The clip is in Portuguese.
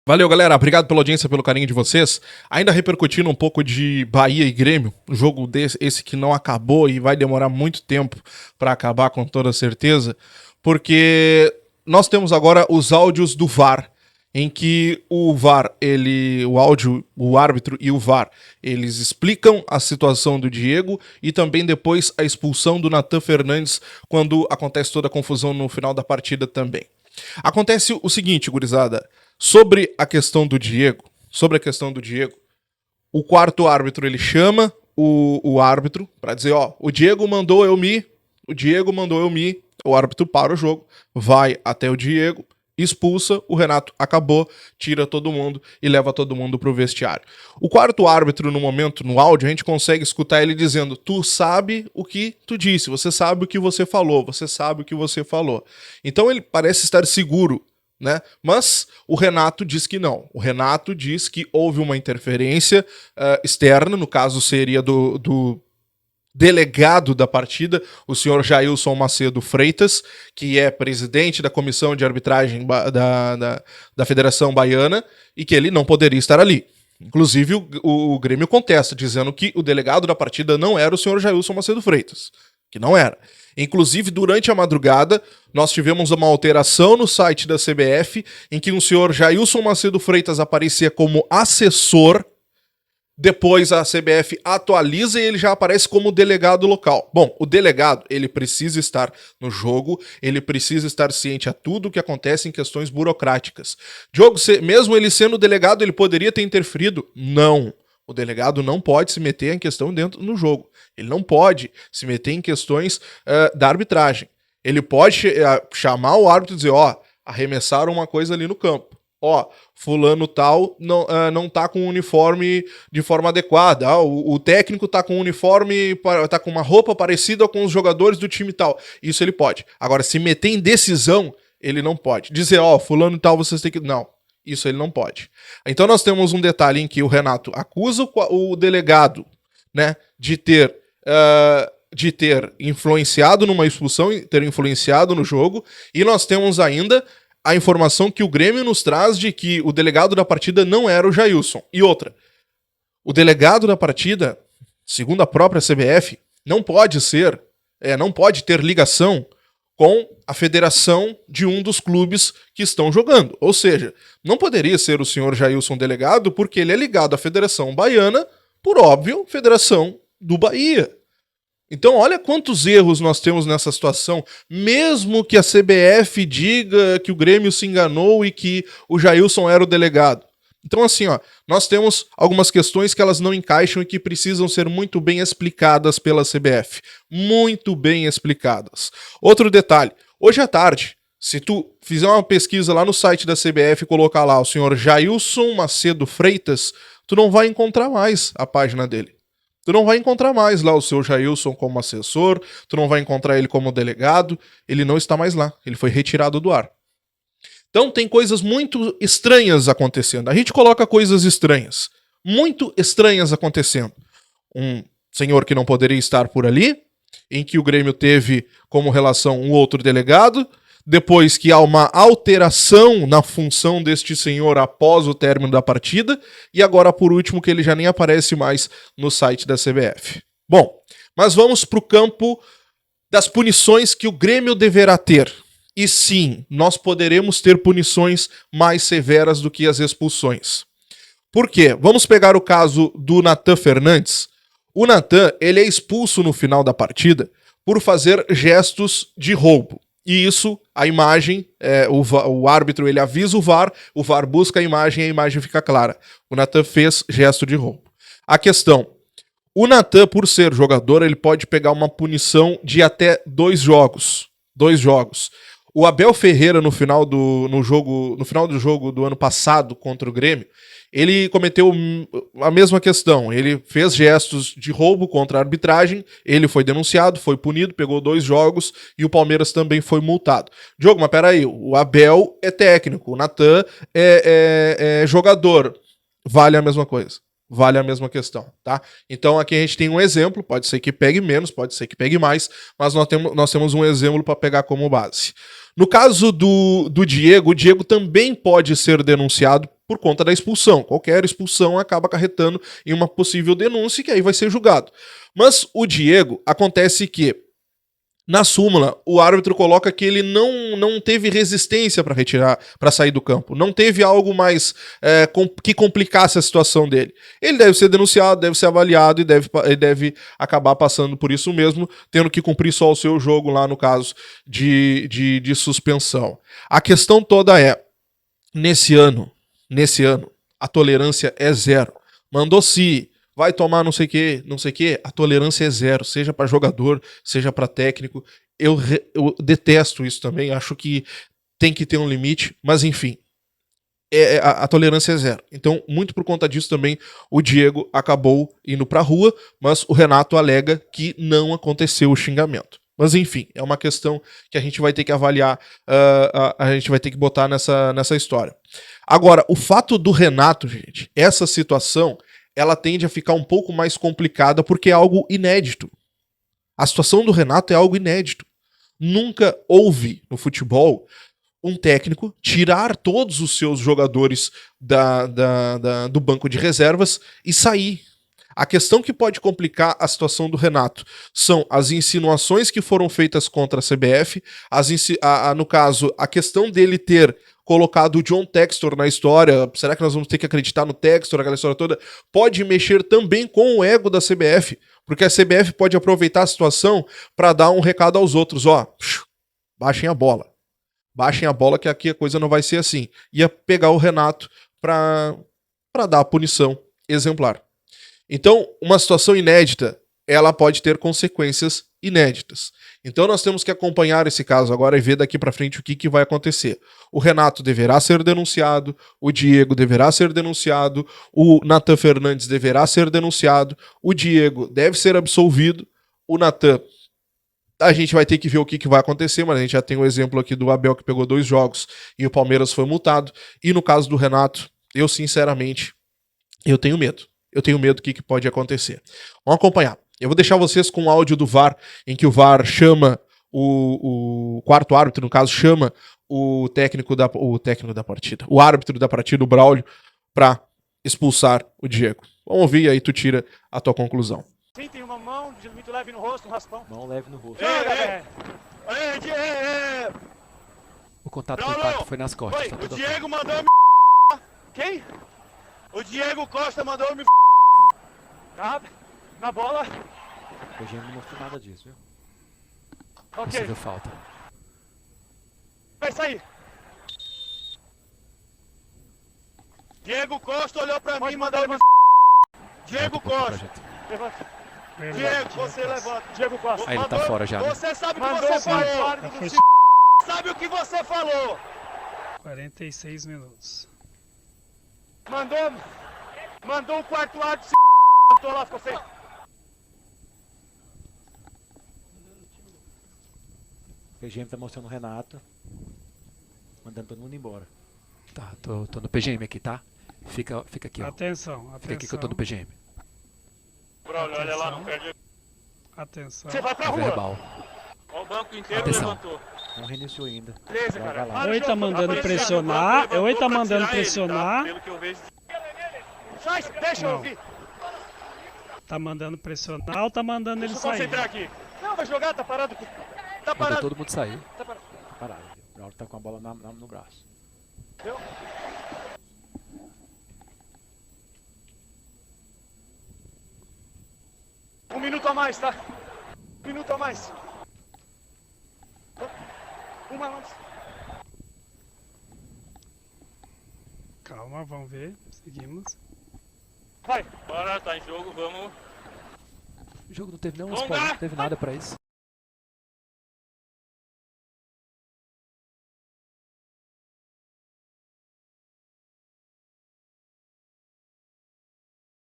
Valeu, galera. Obrigado pela audiência, pelo carinho de vocês. Ainda repercutindo um pouco de Bahia e Grêmio, um jogo esse que não acabou e vai demorar muito tempo para acabar, com toda certeza, porque nós temos agora os áudios do VAR, em que o VAR, o áudio, o árbitro e o VAR, eles explicam a situação do Diego e também depois a expulsão do Natan Fernandes quando acontece toda a confusão no final da partida também. Acontece o seguinte, gurizada. Sobre a questão do Diego, o quarto árbitro ele chama o árbitro para dizer, o Diego mandou eu me, o árbitro para o jogo, vai até o Diego, expulsa, o Renato acabou, tira todo mundo e leva todo mundo pro vestiário. O quarto árbitro, no momento, no áudio, a gente consegue escutar ele dizendo, tu sabe o que tu disse, você sabe o que você falou, Então ele parece estar seguro, né? Mas o Renato diz que não. O Renato diz que houve uma interferência externa, no caso seria do delegado da partida, o senhor Jailson Macedo Freitas, que é presidente da comissão de arbitragem da Federação Baiana, e que ele não poderia estar ali. Inclusive o Grêmio contesta, dizendo que o delegado da partida não era o senhor Jailson Macedo Freitas, que não era. Inclusive, durante a madrugada, nós tivemos uma alteração no site da CBF, em que o senhor Jailson Macedo Freitas aparecia como assessor, depois a CBF atualiza e ele já aparece como delegado local. Bom, o delegado, ele precisa estar no jogo, ele precisa estar ciente a tudo o que acontece em questões burocráticas. Diogo, mesmo ele sendo delegado, ele poderia ter interferido? Não. O delegado não pode se meter em questão dentro do jogo. Ele não pode se meter em questões da arbitragem. Ele pode chamar o árbitro e dizer, arremessaram uma coisa ali no campo. Fulano tal não tá com o uniforme de forma adequada. O técnico tá com um uniforme, tá com uma roupa parecida com os jogadores do time tal. Isso ele pode. Agora, se meter em decisão, ele não pode. Dizer, fulano tal, vocês têm que... Não. Isso ele não pode. Então nós temos um detalhe em que o Renato acusa o delegado, né, de ter influenciado numa expulsão, ter influenciado no jogo, e nós temos ainda a informação que o Grêmio nos traz de que o delegado da partida não era o Jailson. E outra, o delegado da partida, segundo a própria CBF, não pode ter ligação com a federação de um dos clubes que estão jogando. Ou seja, não poderia ser o senhor Jailson delegado porque ele é ligado à Federação Baiana, por óbvio, Federação do Bahia. Então olha quantos erros nós temos nessa situação, mesmo que a CBF diga que o Grêmio se enganou e que o Jailson era o delegado. Então assim, nós temos algumas questões que elas não encaixam e que precisam ser muito bem explicadas pela CBF. Muito bem explicadas. Outro detalhe, hoje à tarde, se tu fizer uma pesquisa lá no site da CBF e colocar lá o senhor Jailson Macedo Freitas, tu não vai encontrar mais a página dele. Tu não vai encontrar mais lá o seu Jailson como assessor, tu não vai encontrar ele como delegado, ele não está mais lá, ele foi retirado do ar. Então tem coisas muito estranhas acontecendo. A gente coloca coisas estranhas, muito estranhas acontecendo. Um senhor que não poderia estar por ali, em que o Grêmio teve como relação um outro delegado, depois que há uma alteração na função deste senhor após o término da partida, e agora por último que ele já nem aparece mais no site da CBF. Bom, mas vamos para o campo das punições que o Grêmio deverá ter. E sim, nós poderemos ter punições mais severas do que as expulsões. Por quê? Vamos pegar o caso do Natan Fernandes. O Natan, ele é expulso no final da partida por fazer gestos de roubo. E isso, a imagem, o árbitro ele avisa o VAR busca a imagem fica clara. O Natan fez gesto de roubo. A questão, o Natan, por ser jogador, ele pode pegar uma punição de até 2 jogos. 2 jogos. O Abel Ferreira, no final do jogo do ano passado contra o Grêmio, ele cometeu a mesma questão. Ele fez gestos de roubo contra a arbitragem, ele foi denunciado, foi punido, pegou 2 jogos e o Palmeiras também foi multado. Diogo, mas peraí, o Abel é técnico, o Natan é jogador. Vale a mesma coisa. Vale a mesma questão, tá? Então aqui a gente tem um exemplo, pode ser que pegue menos, pode ser que pegue mais, mas nós temos um exemplo para pegar como base. No caso do Diego, o Diego também pode ser denunciado por conta da expulsão. Qualquer expulsão acaba acarretando em uma possível denúncia que aí vai ser julgado. Mas o Diego, acontece que na súmula, o árbitro coloca que ele não teve resistência para retirar, para sair do campo. Não teve algo mais que complicasse a situação dele. Ele deve ser denunciado, deve ser avaliado e deve acabar passando por isso mesmo, tendo que cumprir só o seu jogo lá no caso de suspensão. A questão toda é, nesse ano, a tolerância é zero. Mandou-se... vai tomar não sei o que, a tolerância é zero, seja para jogador, seja para técnico. Eu detesto isso também, acho que tem que ter um limite, mas enfim, a tolerância é zero. Então, muito por conta disso também, o Diego acabou indo pra rua, mas o Renato alega que não aconteceu o xingamento. Mas enfim, é uma questão que a gente vai ter que avaliar, a gente vai ter que botar nessa história. Agora, o fato do Renato, gente, essa situação... ela tende a ficar um pouco mais complicada porque é algo inédito. A situação do Renato é algo inédito. Nunca houve no futebol um técnico tirar todos os seus jogadores do banco de reservas e sair. A questão que pode complicar a situação do Renato são as insinuações que foram feitas contra a CBF, no caso, a questão dele ter colocado o John Textor na história, será que nós vamos ter que acreditar no Textor, aquela história toda, pode mexer também com o ego da CBF, porque a CBF pode aproveitar a situação para dar um recado aos outros, ó, baixem a bola que aqui a coisa não vai ser assim. Ia pegar o Renato para dar a punição exemplar. Então, uma situação inédita, ela pode ter consequências inéditas. Então nós temos que acompanhar esse caso agora e ver daqui para frente o que vai acontecer. O Renato deverá ser denunciado, o Diego deverá ser denunciado, o Nathan Fernandes deverá ser denunciado, o Diego deve ser absolvido, o Nathan, a gente vai ter que ver o que vai acontecer, mas a gente já tem o exemplo aqui do Abel que pegou 2 jogos e o Palmeiras foi multado. E no caso do Renato, eu sinceramente, eu tenho medo. Eu tenho medo do que pode acontecer. Vamos acompanhar. Eu vou deixar vocês com o áudio do VAR, em que o VAR chama o quarto árbitro, no caso, chama o árbitro da partida, o Braulio, para expulsar o Diego. Vamos ouvir e aí tu tira a tua conclusão. Sim, tem uma mão muito leve no rosto, um raspão. Mão leve no rosto. O contato com o impacto foi nas costas. Tá, o Diego mandou me... Quem? O Diego Costa mandou me... Na bola. O PGM não mostrou nada disso, viu? Ok. Possível falta. Vai sair. Diego Costa olhou pra mim e mandou me... Diego Costa. Levanta. Diego, você levanta. Diego Costa. Aí ele tá fora já, né? Você sabe o que você falou. Sabe o que você falou. 46 minutos. Mandou o quarto árbitro, se lá, ficou sem. O PGM tá mostrando o Renato, mandando todo mundo embora. Tá, tô no PGM aqui, tá? Fica aqui, ó. Atenção. Fica aqui que eu tô no PGM. Braulio, olha lá, não perde. Atenção. Você vai pra É rua. verbal. Ó, o banco inteiro Atenção. levantou. Não reiniciou ainda. Beleza, Vai cara. lá. Oi, tá mandando pressionar. Oi, tá mandando pressionar. Pelo que eu vejo. Deixa eu Não. ouvir. Tá mandando pressionar ou tá mandando ele Deixa eu sair? concentrar aqui. Não, vai jogar, tá parado aqui. Tá Mandou parado. todo mundo sair. Tá parado. Tá parado. O Braulio tá com a bola no braço. Deu? Um minuto a mais, tá? Um minuto a mais. Uma a mais. Calma, vamos ver. Seguimos. Vai. Bora, tá em jogo, vamos. O jogo não teve nenhum Vamos spoiler, lá. não teve nada pra isso.